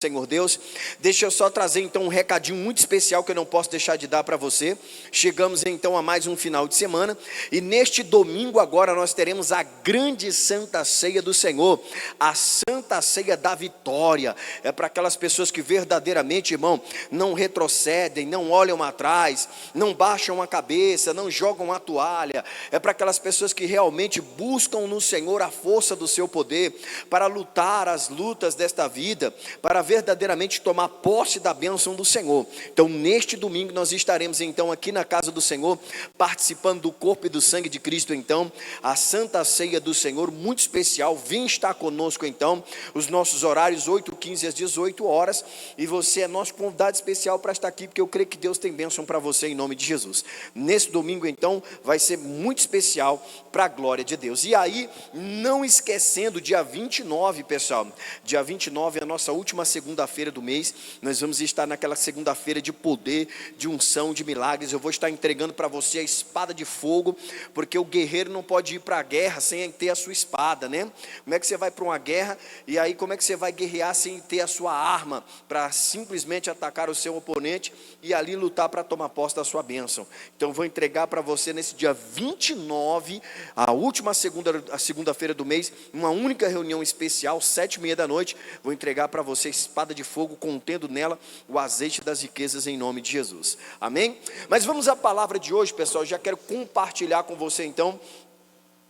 Senhor Deus, deixa eu só trazer então um recadinho muito especial que eu não posso deixar de dar para você. Chegamos então a mais um final de semana e neste domingo agora nós teremos a grande Santa Ceia do Senhor, a Santa Ceia da Vitória. É para aquelas pessoas que verdadeiramente, irmão, não retrocedem, não olham atrás, não baixam a cabeça, não jogam a toalha. É para aquelas pessoas que realmente buscam no Senhor a força do seu poder para lutar as lutas desta vida, para verdadeiramente tomar posse da bênção do Senhor. Então neste domingo nós estaremos então aqui na casa do Senhor, participando do corpo e do sangue de Cristo. Então a Santa Ceia do Senhor, muito especial. Vem estar conosco então, os nossos horários 8h15 às 18 horas, e você é nosso convidado especial para estar aqui, porque eu creio que Deus tem bênção para você em nome de Jesus. Nesse domingo então vai ser muito especial para a glória de Deus. E aí, não esquecendo, dia 29, pessoal, dia 29 é a nossa última segunda-feira do mês. Nós vamos estar naquela segunda-feira de poder, de unção, de milagres. Eu vou estar entregando para você a espada de fogo, porque o guerreiro não pode ir para a guerra sem ter a sua espada, né? Como é que você vai para uma guerra e aí como é que você vai guerrear sem ter a sua arma para simplesmente atacar o seu oponente e ali lutar para tomar posse da sua bênção? Então vou entregar para você nesse dia 29, a última segunda-feira do mês, uma única reunião especial, 7h30 da noite. Vou entregar para você espada de fogo, contendo nela o azeite das riquezas em nome de Jesus, amém? Mas vamos à palavra de hoje, pessoal. Já quero compartilhar com você então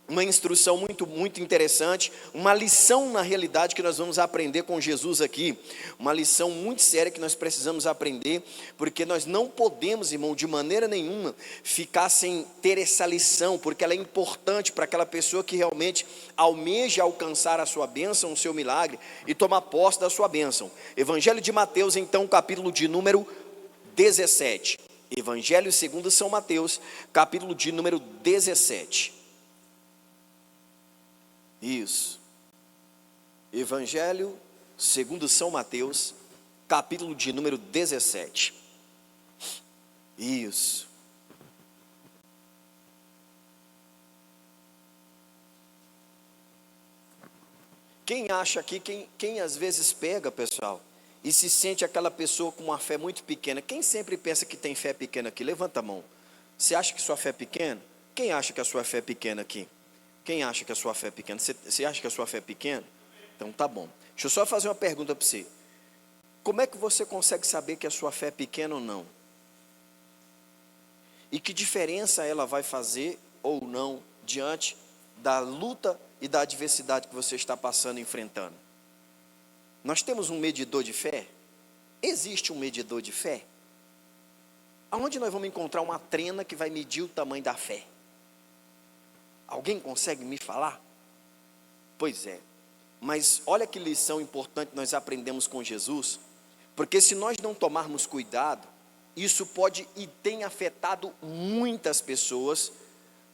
uma instrução muito interessante, uma lição na realidade que nós vamos aprender com Jesus aqui, uma lição muito séria que nós precisamos aprender, porque nós não podemos, irmão, de maneira nenhuma ficar sem ter essa lição, porque ela é importante para aquela pessoa que realmente almeja alcançar a sua bênção, o seu milagre e tomar posse da sua bênção. Evangelho de Mateus, então, capítulo de número 17, Evangelho segundo São Mateus, capítulo de número 17. Isso, Evangelho segundo São Mateus, capítulo de número 17, isso. Quem acha aqui, quem às vezes pega, pessoal, e se sente aquela pessoa com uma fé muito pequena, quem sempre pensa que tem fé pequena aqui? Levanta a mão. Você acha que sua fé é pequena? Quem acha que a sua fé é pequena aqui? Quem acha que a sua fé é pequena? Você acha que a sua fé é pequena? Então tá bom. Deixa eu só fazer uma pergunta para você. Como é que você consegue saber que a sua fé é pequena ou não? E que diferença ela vai fazer ou não diante da luta e da adversidade que você está passando e enfrentando? Nós temos um medidor de fé? Existe um medidor de fé? Aonde nós vamos encontrar uma trena que vai medir o tamanho da fé? Alguém consegue me falar? Pois é, mas olha que lição importante nós aprendemos com Jesus, porque se nós não tomarmos cuidado, isso pode e tem afetado muitas pessoas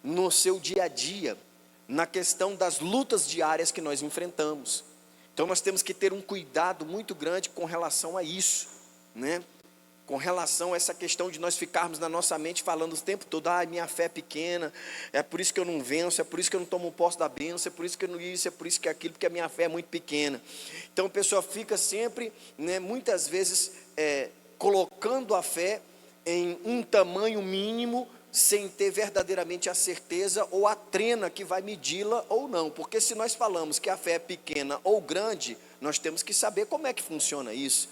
no seu dia a dia, na questão das lutas diárias que nós enfrentamos. Então nós temos que ter um cuidado muito grande com relação a isso, né? Com relação a essa questão de nós ficarmos na nossa mente falando o tempo todo, minha fé é pequena, é por isso que eu não venço, é por isso que eu não tomo posse da bênção, é por isso que eu não isso, é por isso que aquilo, porque a minha fé é muito pequena. Então a pessoa fica sempre, né, muitas vezes, colocando a fé em um tamanho mínimo, sem ter verdadeiramente a certeza ou a trena que vai medi-la ou não. Porque se nós falamos que a fé é pequena ou grande, nós temos que saber como é que funciona isso.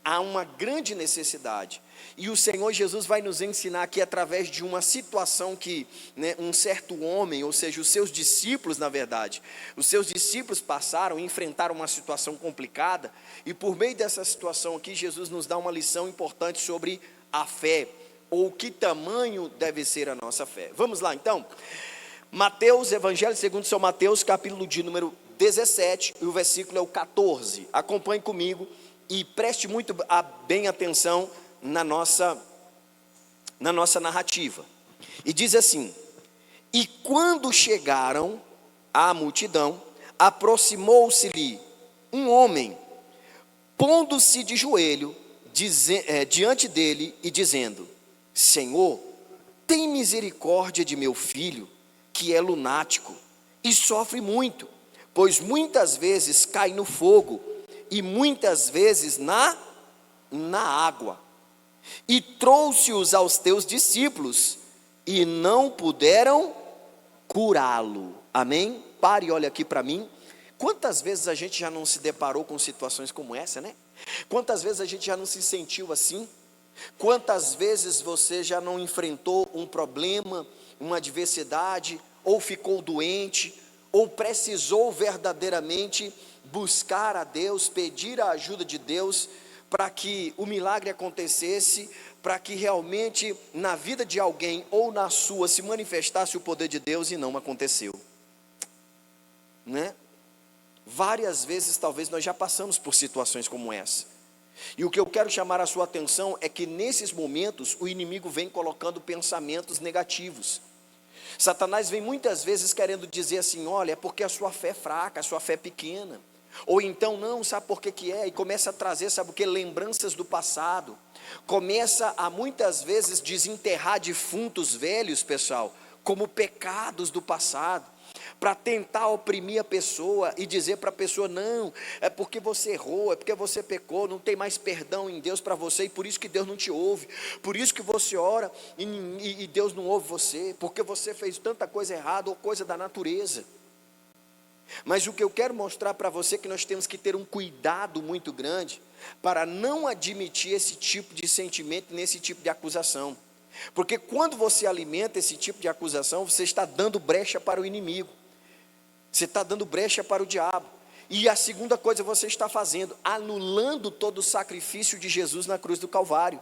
Há uma grande necessidade, e o Senhor Jesus vai nos ensinar aqui através de uma situação que, né, um certo homem, ou seja, os seus discípulos, na verdade, os seus discípulos passaram e enfrentaram uma situação complicada, e por meio dessa situação aqui, Jesus nos dá uma lição importante sobre a fé, ou que tamanho deve ser a nossa fé. Vamos lá então, Mateus, Evangelho segundo São Mateus, capítulo de número 17, e o versículo é o 14, acompanhe comigo, e preste muito bem atenção na nossa narrativa. E diz assim: e quando chegaram à multidão, aproximou-se-lhe um homem, pondo-se de joelho diante dele e dizendo: Senhor, tem misericórdia de meu filho, que é lunático e sofre muito, pois muitas vezes cai no fogo e muitas vezes na água. E trouxe-os aos teus discípulos, e não puderam curá-lo. Amém? Pare e olha aqui para mim. Quantas vezes a gente já não se deparou com situações como essa, né? Quantas vezes a gente já não se sentiu assim? Quantas vezes você já não enfrentou um problema, uma adversidade, ou ficou doente, ou precisou verdadeiramente buscar a Deus, pedir a ajuda de Deus, para que o milagre acontecesse, para que realmente na vida de alguém, ou na sua, se manifestasse o poder de Deus, e não aconteceu, né? Várias vezes talvez nós já passamos por situações como essa, e o que eu quero chamar a sua atenção é que nesses momentos o inimigo vem colocando pensamentos negativos. Satanás vem muitas vezes querendo dizer assim: olha, é porque a sua fé é fraca, a sua fé é pequena, ou então não, sabe por que é, e começa a trazer, sabe o que? Lembranças do passado, começa a muitas vezes desenterrar defuntos velhos, pessoal, como pecados do passado, para tentar oprimir a pessoa e dizer para a pessoa: não, é porque você errou, é porque você pecou, não tem mais perdão em Deus para você, e por isso que Deus não te ouve, por isso que você ora e Deus não ouve você, porque você fez tanta coisa errada ou coisa da natureza. Mas o que eu quero mostrar para você é que nós temos que ter um cuidado muito grande para não admitir esse tipo de sentimento, nesse tipo de acusação, porque quando você alimenta esse tipo de acusação, você está dando brecha para o inimigo, você está dando brecha para o diabo. E a segunda coisa você está fazendo, anulando todo o sacrifício de Jesus na cruz do Calvário,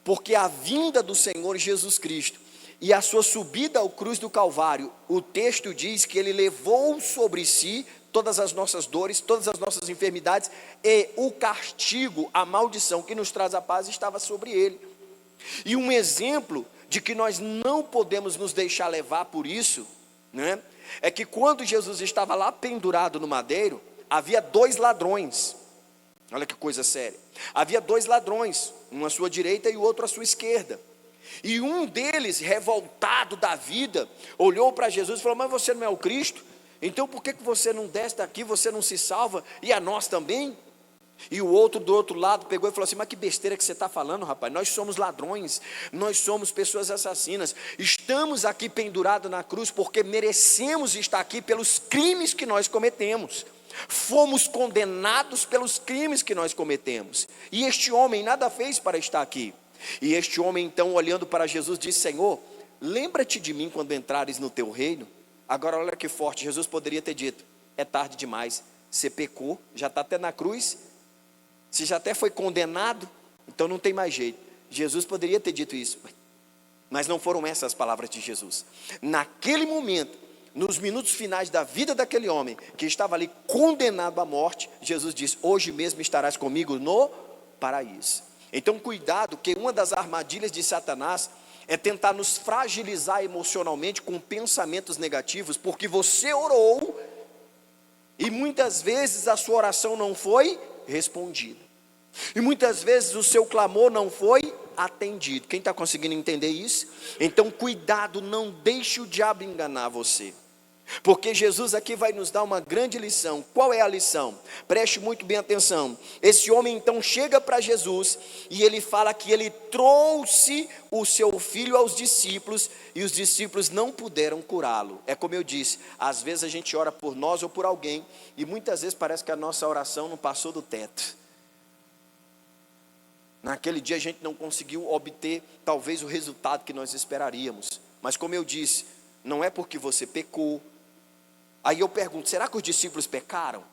porque a vinda do Senhor Jesus Cristo e a sua subida à cruz do Calvário, o texto diz que ele levou sobre si todas as nossas dores, todas as nossas enfermidades, e o castigo, a maldição que nos traz a paz estava sobre ele. E um exemplo de que nós não podemos nos deixar levar por isso, né, é que quando Jesus estava lá pendurado no madeiro, havia 2 ladrões. Olha que coisa séria. Havia 2 ladrões, um à sua direita e o outro à sua esquerda. E um deles, revoltado da vida, olhou para Jesus e falou: mas você não é o Cristo? Então por que você não desce daqui, você não se salva, e a nós também? E o outro do outro lado pegou e falou assim: mas que besteira que você está falando, rapaz, nós somos ladrões, nós somos pessoas assassinas, estamos aqui pendurados na cruz porque merecemos estar aqui pelos crimes que nós cometemos, fomos condenados pelos crimes que nós cometemos, e este homem nada fez para estar aqui. E este homem então, olhando para Jesus, disse: Senhor, lembra-te de mim quando entrares no teu reino. Agora olha que forte, Jesus poderia ter dito: é tarde demais, você pecou, já está até na cruz, você já até foi condenado, então não tem mais jeito. Jesus poderia ter dito isso, mas não foram essas as palavras de Jesus. Naquele momento, nos minutos finais da vida daquele homem, que estava ali condenado à morte, Jesus disse: hoje mesmo estarás comigo no paraíso. Então cuidado, que uma das armadilhas de Satanás é tentar nos fragilizar emocionalmente com pensamentos negativos, porque você orou, e muitas vezes a sua oração não foi respondida, e muitas vezes o seu clamor não foi atendido. Quem está conseguindo entender isso? Então cuidado, não deixe o diabo enganar você, porque Jesus aqui vai nos dar uma grande lição. Qual é a lição? Preste muito bem atenção. Esse homem então chega para Jesus, e ele fala que ele trouxe o seu filho aos discípulos, e os discípulos não puderam curá-lo. É como eu disse, às vezes a gente ora por nós ou por alguém, e muitas vezes parece que a nossa oração não passou do teto. Naquele dia a gente não conseguiu obter talvez o resultado que nós esperaríamos, mas como eu disse, não é porque você pecou. Aí eu pergunto: será que os discípulos pecaram?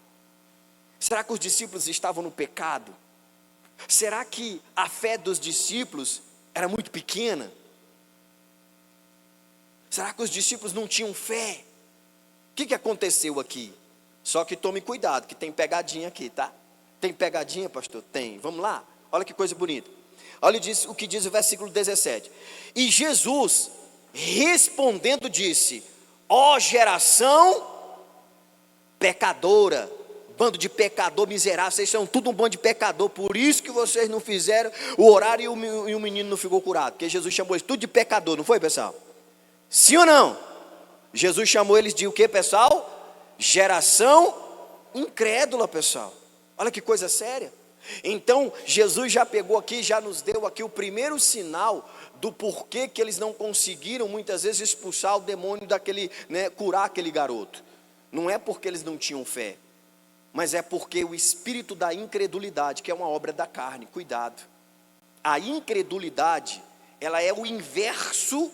Será que os discípulos estavam no pecado? Será que a fé dos discípulos era muito pequena? Será que os discípulos não tinham fé? O que aconteceu aqui? Só que tome cuidado, que tem pegadinha aqui, tá? Tem pegadinha, pastor? Tem. Vamos lá? Olha que coisa bonita. Olha o que diz o versículo 17. E Jesus, respondendo, disse: ó geração pecadora, bando de pecador miserável, vocês são tudo um bando de pecador, por isso que vocês não fizeram o horário e o menino não ficou curado, porque Jesus chamou eles tudo de pecador, não foi, pessoal? Sim ou não? Jesus chamou eles de o que, pessoal? Geração incrédula, pessoal. Olha que coisa séria. Então, Jesus já pegou aqui, já nos deu aqui o primeiro sinal do porquê que eles não conseguiram muitas vezes expulsar o demônio daquele, curar aquele garoto. Não é porque eles não tinham fé, mas é porque o espírito da incredulidade, que é uma obra da carne, cuidado. A incredulidade, ela é o inverso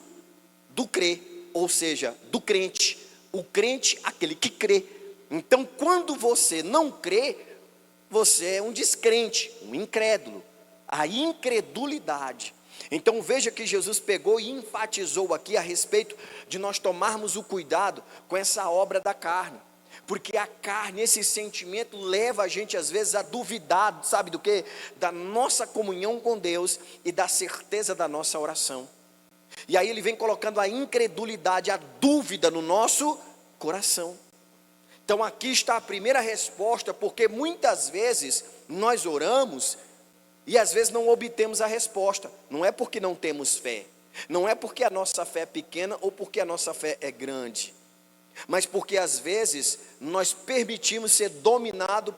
do crer, ou seja, do crente. O crente, aquele que crê. Então, quando você não crê, você é um descrente, um incrédulo. A incredulidade. Então veja que Jesus pegou e enfatizou aqui a respeito de nós tomarmos o cuidado com essa obra da carne. Porque a carne, esse sentimento leva a gente às vezes a duvidar, sabe do quê? Da nossa comunhão com Deus e da certeza da nossa oração. E aí ele vem colocando a incredulidade, a dúvida no nosso coração. Então aqui está a primeira resposta, porque muitas vezes nós oramos e às vezes não obtemos a resposta. Não é porque não temos fé, não é porque a nossa fé é pequena ou porque a nossa fé é grande, mas porque às vezes nós permitimos ser dominado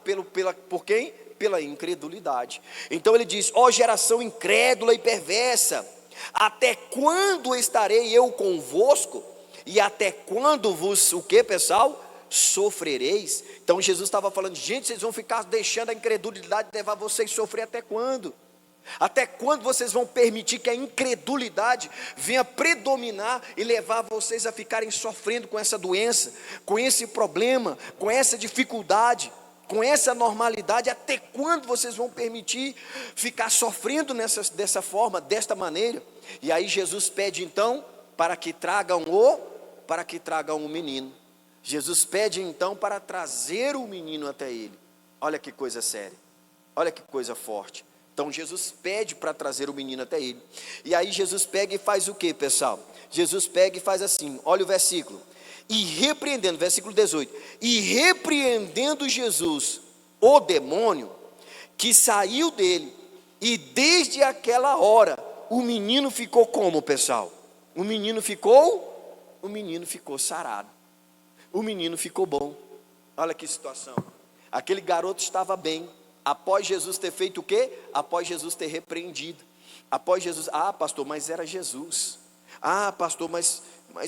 por quem? Pela incredulidade. Então ele diz: ó geração incrédula e perversa, até quando estarei eu convosco? E até quando vos, o que, pessoal? Sofrereis. Então Jesus estava falando: gente, vocês vão ficar deixando a incredulidade levar vocês a sofrer até quando? Até quando vocês vão permitir que a incredulidade venha predominar e levar vocês a ficarem sofrendo com essa doença, com esse problema, com essa dificuldade, com essa normalidade? Até quando vocês vão permitir ficar sofrendo dessa forma, desta maneira? E aí Jesus pede então para que tragam o menino. Jesus pede então para trazer o menino até ele. Olha que coisa séria, olha que coisa forte. Então Jesus pede para trazer o menino até ele. E aí Jesus pega e faz o que, pessoal? Jesus pega e faz assim, olha o versículo. E repreendendo, versículo 18. E repreendendo Jesus o demônio que saiu dele, e desde aquela hora o menino ficou como, pessoal? O menino ficou sarado. O menino ficou bom. Olha que situação. Aquele garoto estava bem, após Jesus ter feito o quê? Após Jesus ter repreendido. Após Jesus, pastor, mas era Jesus. Pastor, mas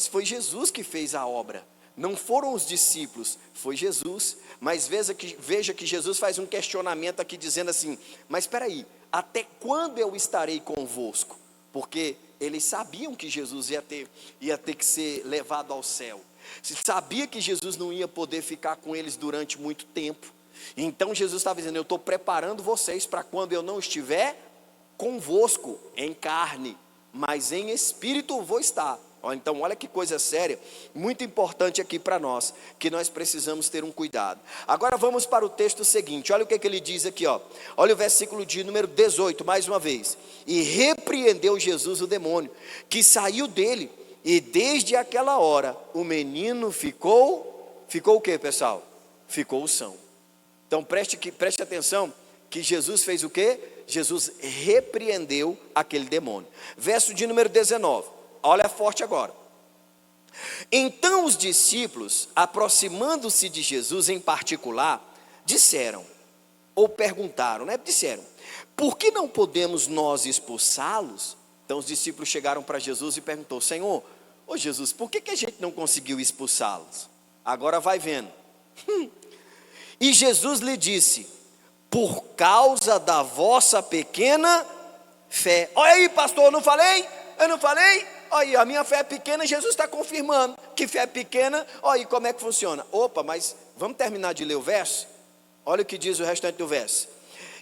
foi Jesus que fez a obra. Não foram os discípulos, foi Jesus. Mas veja que Jesus faz um questionamento aqui dizendo assim: mas espera aí, até quando eu estarei convosco? Porque eles sabiam que Jesus ia ter que ser levado ao céu. Se sabia que Jesus não ia poder ficar com eles durante muito tempo. Então Jesus estava dizendo: eu estou preparando vocês para quando eu não estiver convosco em carne, mas em espírito vou estar. Então olha que coisa séria, muito importante aqui para nós, que nós precisamos ter um cuidado. Agora vamos para o texto seguinte, olha o que ele diz aqui, olha o versículo de número 18, mais uma vez. E repreendeu Jesus o demônio, que saiu dele, e desde aquela hora o menino ficou o que, pessoal? Ficou são. Então preste atenção, que Jesus fez o que? Jesus repreendeu aquele demônio. Verso de número 19, olha forte agora. Então os discípulos, aproximando-se de Jesus em particular, disseram, ou perguntaram, disseram: por que não podemos nós expulsá-los? Então os discípulos chegaram para Jesus e perguntou: Senhor, Jesus, por que a gente não conseguiu expulsá-los? Agora vai vendo. E Jesus lhe disse: por causa da vossa pequena fé. Olha aí, pastor, eu não falei? Olha aí, a minha fé é pequena, Jesus está confirmando que fé é pequena. Olha aí como é que funciona. Mas vamos terminar de ler o verso? Olha o que diz o restante do verso.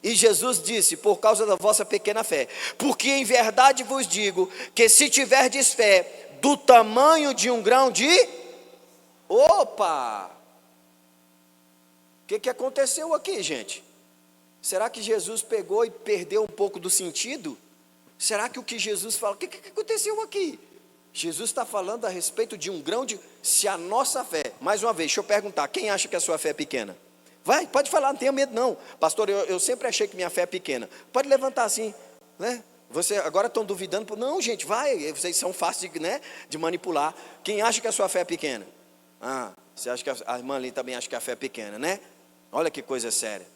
E Jesus disse: por causa da vossa pequena fé, porque em verdade vos digo, que se tiverdes fé do tamanho de um grão de... O que aconteceu aqui, gente? Será que Jesus pegou e perdeu um pouco do sentido? Será que o que Jesus fala, o que aconteceu aqui? Jesus está falando a respeito de um grão de... Se a nossa fé, mais uma vez, deixa eu perguntar, quem acha que a sua fé é pequena? Vai, pode falar, não tenha medo não. Pastor, eu sempre achei que minha fé é pequena. Pode levantar assim, Você agora estão duvidando? Não, gente, vai, vocês são fáceis de manipular. Quem acha que a sua fé é pequena? Você acha que a irmã ali também acha que a fé é pequena, Olha que coisa séria.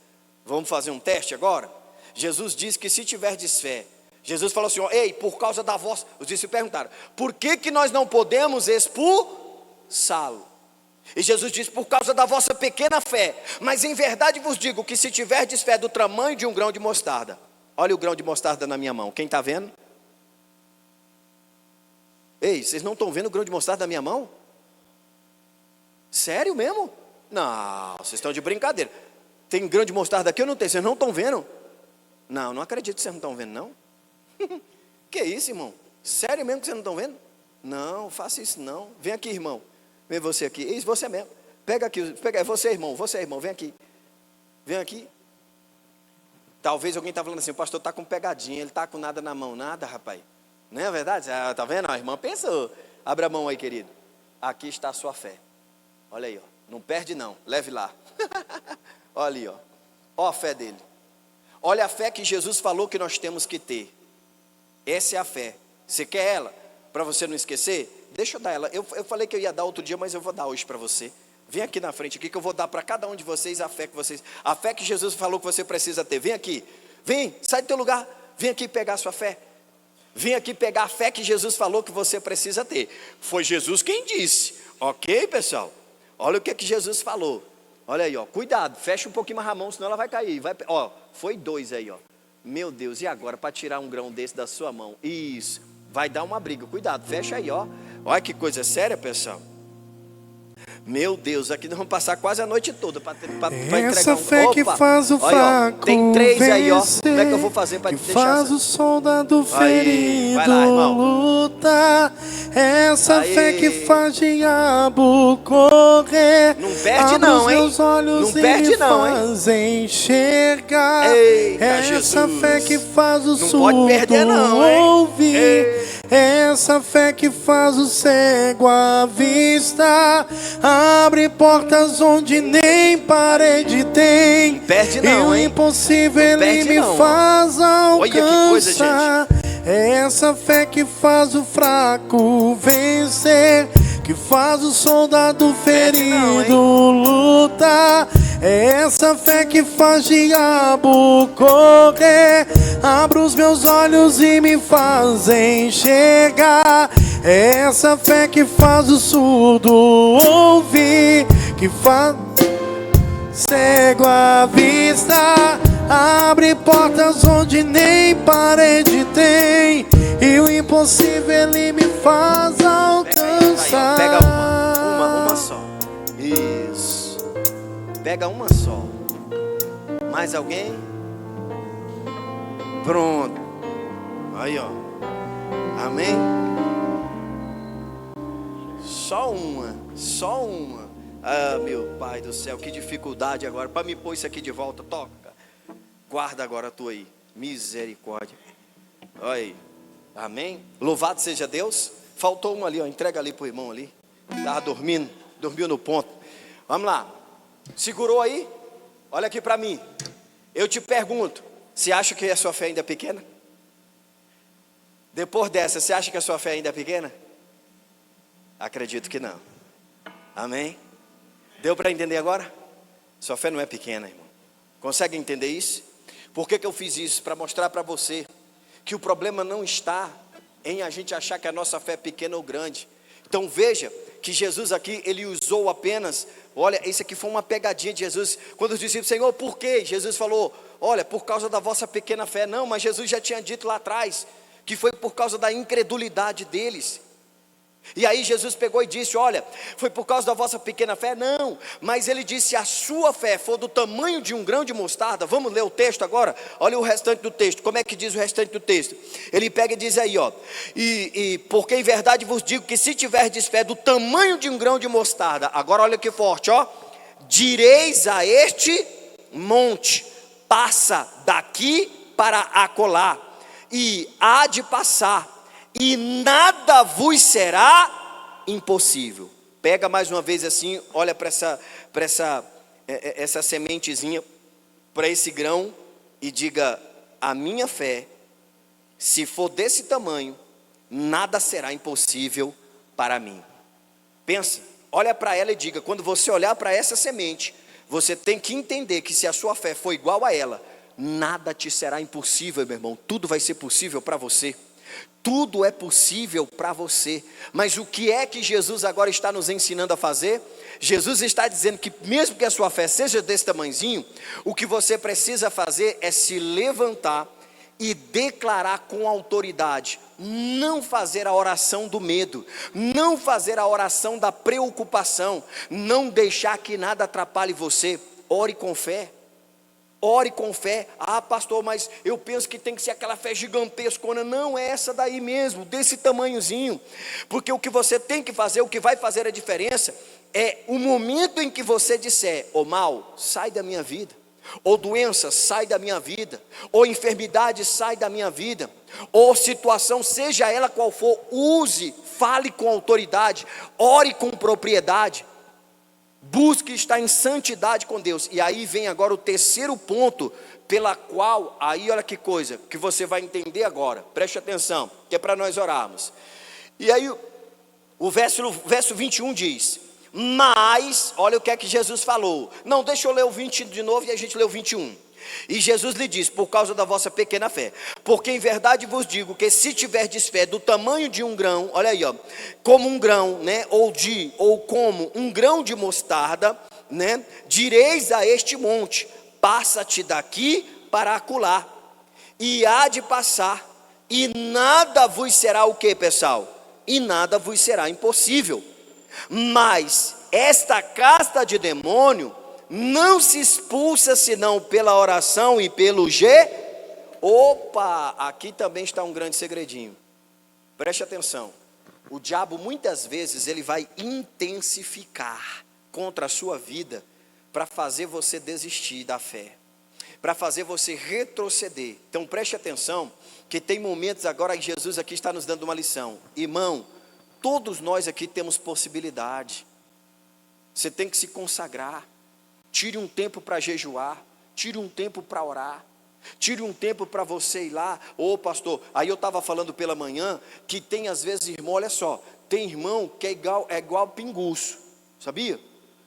Vamos fazer um teste agora? Jesus disse que se tiverdes fé, Jesus falou assim, ó, ei, por causa da vossa, os discípulos perguntaram, por que nós não podemos expulsá-lo? E Jesus disse, por causa da vossa pequena fé, mas em verdade vos digo que se tiverdes fé do tamanho de um grão de mostarda, olha o grão de mostarda na minha mão, quem está vendo? Ei, vocês não estão vendo o grão de mostarda na minha mão? Sério mesmo? Não, vocês estão de brincadeira. Tem grão de mostarda aqui ou não tem? Vocês não estão vendo? Não acredito que vocês não estão vendo, não. Que isso, irmão? Sério mesmo que vocês não estão vendo? Não, faça isso não. Vem aqui, irmão. Vem você aqui. Isso, você mesmo. Pega aqui. Pega, você, irmão. Vem aqui. Vem aqui. Talvez alguém está falando assim, o pastor está com pegadinha, ele está com nada na mão. Nada, rapaz. Não é verdade? Está vendo? A irmã pensou. Abra a mão aí, querido. Aqui está a sua fé. Olha aí, ó. Não perde não. Leve lá. Olha ali, ó. Ó a fé dele. Olha a fé que Jesus falou que nós temos que ter. Essa é a fé. Você quer ela? Para você não esquecer? Deixa eu dar ela. Eu falei que eu ia dar outro dia, mas eu vou dar hoje para você. Vem aqui na frente aqui que eu vou dar para cada um de vocês a fé que vocês... A fé que Jesus falou que você precisa ter. Vem aqui. Vem, sai do teu lugar. Vem aqui pegar a sua fé. Vem aqui pegar a fé que Jesus falou que você precisa ter. Foi Jesus quem disse. Ok, pessoal? Olha o que Jesus falou. Olha aí, ó. Cuidado, fecha um pouquinho mais a mão, senão ela vai cair. Ó, foi 2 aí, ó. Meu Deus, e agora para tirar um grão desse da sua mão? Isso, vai dar uma briga. Cuidado, fecha aí, ó. Olha que coisa séria, pessoal. Meu Deus, aqui nós vamos passar quase a noite toda para entregar essa fé que faz o fraco tem 3 aí, ó. vencer, Como é que eu vou fazer para te que deixar? faz o soldado ferido vai lá, irmão. lutar. Essa Aí. fé que faz diabo correr. Não perde Abre não, os hein? meus olhos Não perde e não, hein? faz enxergar. Eita, essa Jesus. fé que faz o Não surdo pode perder não, hein? ouvir. Ei. Essa fé que faz o cego à vista, abre portas onde nem parede tem. Perde E não, o hein? impossível Não ele perde me não, ó. faz alcançar. Olha que coisa, gente. Essa fé que faz o fraco vencer, que faz o soldado ferido lutar. Essa fé que faz diabo correr, abre os meus olhos e me faz enxergar. Essa fé que faz o surdo ouvir, que faz cego à vista, abre portas onde nem parede tem. E o impossível ele me faz alcançar. Pega uma só. Isso. Pega uma só. Mais alguém? Pronto. Aí, ó. Amém? Só uma. Ah, meu Pai do céu, que dificuldade agora. Para me pôr isso aqui de volta, toca. Guarda agora a tua aí. Misericórdia. Olha aí. Amém? Louvado seja Deus. Faltou um ali, ó. Entrega ali pro irmão ali. Estava dormindo. Dormiu no ponto. Vamos lá. Segurou aí? Olha aqui para mim. Eu te pergunto. Você acha que a sua fé ainda é pequena? Depois dessa, você acha que a sua fé ainda é pequena? Acredito que não. Amém? Deu para entender agora? Sua fé não é pequena, irmão. Consegue entender isso? Por que eu fiz isso? Para mostrar para você que o problema não está em a gente achar que a nossa fé é pequena ou grande. Então veja que Jesus aqui, ele usou apenas, olha, isso aqui foi uma pegadinha de Jesus. Quando os discípulos, Senhor, por quê? Jesus falou, olha, por causa da vossa pequena fé. Não, mas Jesus já tinha dito lá atrás, que foi por causa da incredulidade deles. E aí Jesus pegou e disse, olha, foi por causa da vossa pequena fé? Não, mas ele disse, se a sua fé for do tamanho de um grão de mostarda. Vamos ler o texto agora? Olha o restante do texto, como é que diz o restante do texto? Ele pega e diz aí, ó, porque em verdade vos digo que se tiverdes fé do tamanho de um grão de mostarda, agora olha que forte, ó, direis a este monte, passa daqui para acolá, e há de passar, e nada vos será impossível. Pega mais uma vez assim, olha para essa sementezinha, para esse grão, e diga, a minha fé, se for desse tamanho, nada será impossível para mim. Pensa, olha para ela e diga, quando você olhar para essa semente, você tem que entender que se a sua fé for igual a ela, nada te será impossível, meu irmão. Tudo vai ser possível para você. Tudo é possível para você. Mas o que é que Jesus agora está nos ensinando a fazer? Jesus está dizendo que mesmo que a sua fé seja desse tamanhozinho, o que você precisa fazer é se levantar e declarar com autoridade. Não fazer a oração do medo, não fazer a oração da preocupação, não deixar que nada atrapalhe você. Ore com fé. Ore com fé. Ah, pastor, mas eu penso que tem que ser aquela fé gigantesca. Não, é essa daí mesmo, desse tamanhozinho. Porque o que você tem que fazer, o que vai fazer a diferença, é o momento em que você disser: ô mal, sai da minha vida. Ou doença, sai da minha vida. Ou enfermidade, sai da minha vida. Ou situação, seja ela qual for, use, fale com autoridade, ore com propriedade. Busque estar em santidade com Deus. E aí vem agora o terceiro ponto, pela qual, aí olha que coisa, que você vai entender agora, preste atenção, que é para nós orarmos. E aí o verso 21 diz: mas, olha o que é que Jesus falou. Não, deixa eu ler o 20 de novo e a gente lê o 21. E Jesus lhe diz: por causa da vossa pequena fé, porque em verdade vos digo que se tiverdes fé do tamanho de um grão, olha aí, ó, como um grão, né, ou como um grão de mostarda, né, direis a este monte: passa-te daqui para acolá, e há de passar, e nada vos será o que, pessoal? E nada vos será impossível. Mas esta casta de demônio não se expulsa senão pela oração e pelo Opa, aqui também está um grande segredinho. Preste atenção. O diabo muitas vezes ele vai intensificar contra a sua vida para fazer você desistir da fé, para fazer você retroceder. Então preste atenção que tem momentos agora que Jesus aqui está nos dando uma lição. Irmão, todos nós aqui temos possibilidade. Você tem que se consagrar. Tire um tempo para jejuar, tire um tempo para orar, tire um tempo para você ir lá. Ô pastor, aí eu estava falando pela manhã, que tem às vezes irmão, olha só, tem irmão que é igual a pinguço, sabia?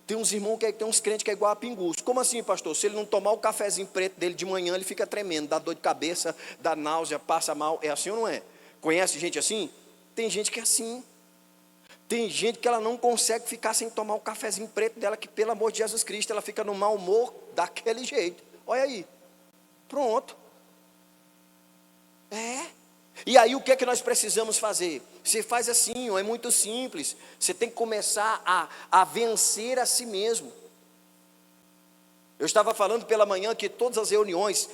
Tem uns irmãos tem uns crentes que é igual a pinguço. Como assim, pastor? Se ele não tomar o cafezinho preto dele de manhã, ele fica tremendo, dá dor de cabeça, dá náusea, passa mal. É assim ou não é? Conhece gente assim? Tem gente que é assim. Tem gente que ela não consegue ficar sem tomar o cafezinho preto dela, que pelo amor de Jesus Cristo, ela fica no mau humor daquele jeito. Olha aí, pronto. E aí o que é que nós precisamos fazer? Você faz assim, é muito simples. Você tem que começar a vencer a si mesmo. Eu estava falando pela manhã que todas as reuniões,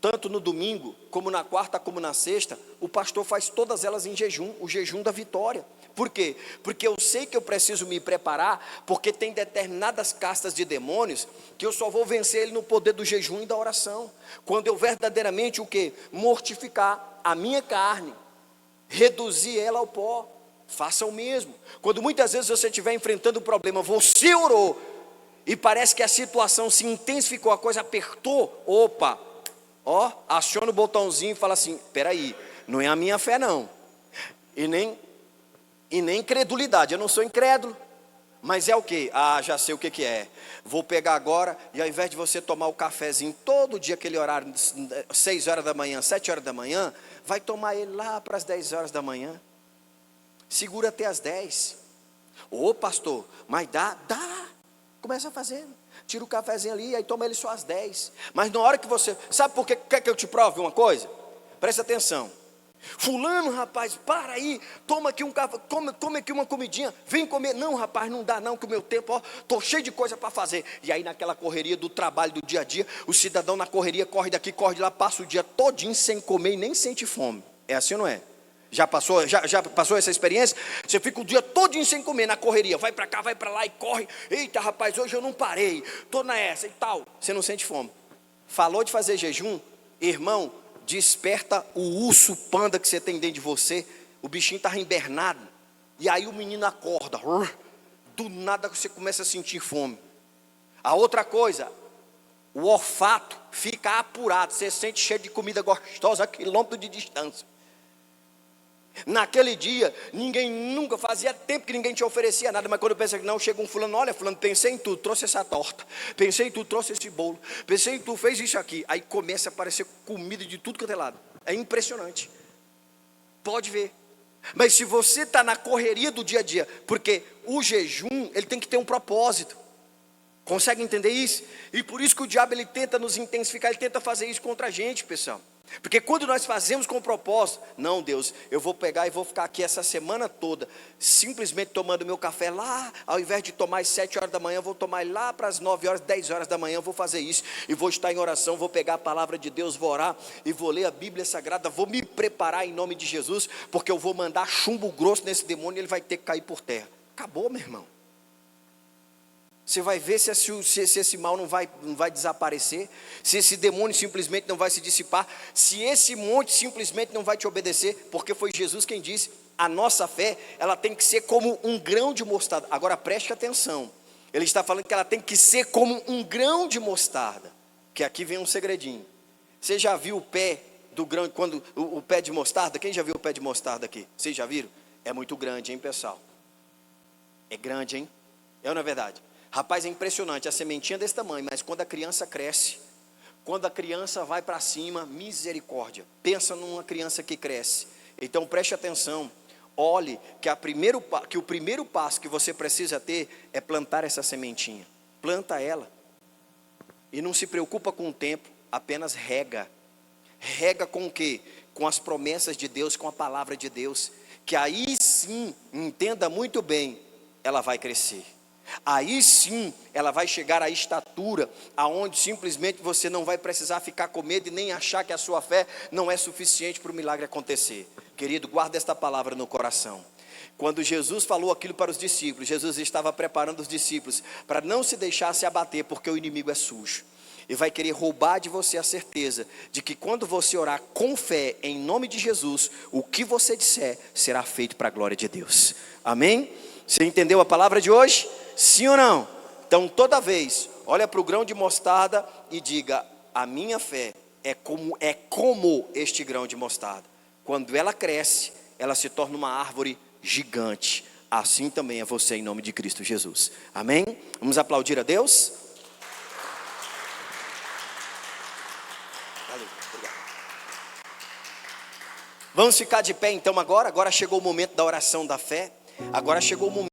tanto no domingo, como na quarta, como na sexta, o pastor faz todas elas em jejum, o jejum da vitória. Por quê? Porque eu sei que eu preciso me preparar, porque tem determinadas castas de demônios, que eu só vou vencer ele no poder do jejum e da oração. Quando eu verdadeiramente o quê? Mortificar a minha carne, reduzir ela ao pó. Faça o mesmo. Quando muitas vezes você estiver enfrentando um problema, você orou, e parece que a situação se intensificou, a coisa apertou, opa, ó, aciona o botãozinho e fala assim: peraí, não é a minha fé não, e nem incredulidade, eu não sou incrédulo, mas é o que? Ah, já sei o que é. Vou pegar agora, e ao invés de você tomar o cafezinho todo dia, aquele horário, 6 horas da manhã, 7 horas da manhã, vai tomar ele lá para as 10 horas da manhã, segura até as 10, ô pastor, mas dá, começa a fazer, tira o cafezinho ali, aí toma ele só às 10, mas na hora que você, sabe por que quer que eu te prove uma coisa? Presta atenção. Fulano, rapaz, para aí, toma aqui um café, come aqui uma comidinha, vem comer. Não, rapaz, não dá não, que o meu tempo, ó, estou cheio de coisa para fazer. E aí naquela correria do trabalho, do dia a dia, o cidadão na correria, corre daqui, corre de lá, passa o dia todinho sem comer e nem sente fome. É assim ou não é? Já passou essa experiência? Você fica o dia todinho sem comer na correria, vai para cá, vai para lá e corre. Eita rapaz, hoje eu não parei, estou nessa e tal. Você não sente fome. Falou de fazer jejum, irmão, desperta o urso panda que você tem dentro de você. O bichinho está hibernado, e aí o menino acorda, do nada você começa a sentir fome. A outra coisa, o olfato fica apurado, você sente cheiro de comida gostosa a quilômetro de distância. Naquele dia, ninguém nunca, fazia tempo que ninguém te oferecia nada, mas quando pensa que não, chega um fulano, olha fulano, pensei em tu, trouxe essa torta, pensei em tu, trouxe esse bolo, pensei em tu, fez isso aqui, aí começa a aparecer comida de tudo que é lado, é impressionante, pode ver. Mas se você está na correria do dia a dia, porque o jejum, ele tem que ter um propósito, consegue entender isso? E por isso que o diabo, ele tenta nos intensificar, ele tenta fazer isso contra a gente, pessoal. Porque quando nós fazemos com propósito, não, Deus, eu vou pegar e vou ficar aqui essa semana toda, simplesmente tomando meu café lá, ao invés de tomar às 7 horas da manhã, eu vou tomar lá para as 9 horas, 10 horas da manhã, eu vou fazer isso, e vou estar em oração, vou pegar a palavra de Deus, vou orar, e vou ler a Bíblia Sagrada, vou me preparar em nome de Jesus, porque eu vou mandar chumbo grosso nesse demônio, e ele vai ter que cair por terra. Acabou, meu irmão. Você vai ver se esse mal não vai desaparecer, se esse demônio simplesmente não vai se dissipar, se esse monte simplesmente não vai te obedecer, porque foi Jesus quem disse, a nossa fé, ela tem que ser como um grão de mostarda. Agora preste atenção, ele está falando que ela tem que ser como um grão de mostarda, que aqui vem um segredinho. Você já viu o pé do grão, quando o pé de mostarda? Quem já viu o pé de mostarda aqui? Vocês já viram? É muito grande, hein, pessoal? É grande, hein? É ou não é verdade? Rapaz, é impressionante, a sementinha desse tamanho, mas quando a criança cresce, quando a criança vai para cima, misericórdia, pensa numa criança que cresce. Então preste atenção, olhe que o primeiro passo que você precisa ter é plantar essa sementinha. Planta ela, e não se preocupa com o tempo, apenas rega. Rega com o quê? Com as promessas de Deus, com a palavra de Deus, que aí sim, entenda muito bem, ela vai crescer. Aí sim, ela vai chegar à estatura, aonde simplesmente você não vai precisar ficar com medo e nem achar que a sua fé não é suficiente para o milagre acontecer. Querido, guarda esta palavra no coração. Quando Jesus falou aquilo para os discípulos, Jesus estava preparando os discípulos para não se deixar se abater, porque o inimigo é sujo. E vai querer roubar de você a certeza de que quando você orar com fé, em nome de Jesus, o que você disser será feito para a glória de Deus. Amém? Você entendeu a palavra de hoje? Sim ou não? Então toda vez, olha para o grão de mostarda e diga, a minha fé é como este grão de mostarda. Quando ela cresce, ela se torna uma árvore gigante. Assim também é você em nome de Cristo Jesus. Amém? Vamos aplaudir a Deus? Valeu, obrigado. Vamos ficar de pé então agora chegou o momento da oração da fé, agora chegou o momento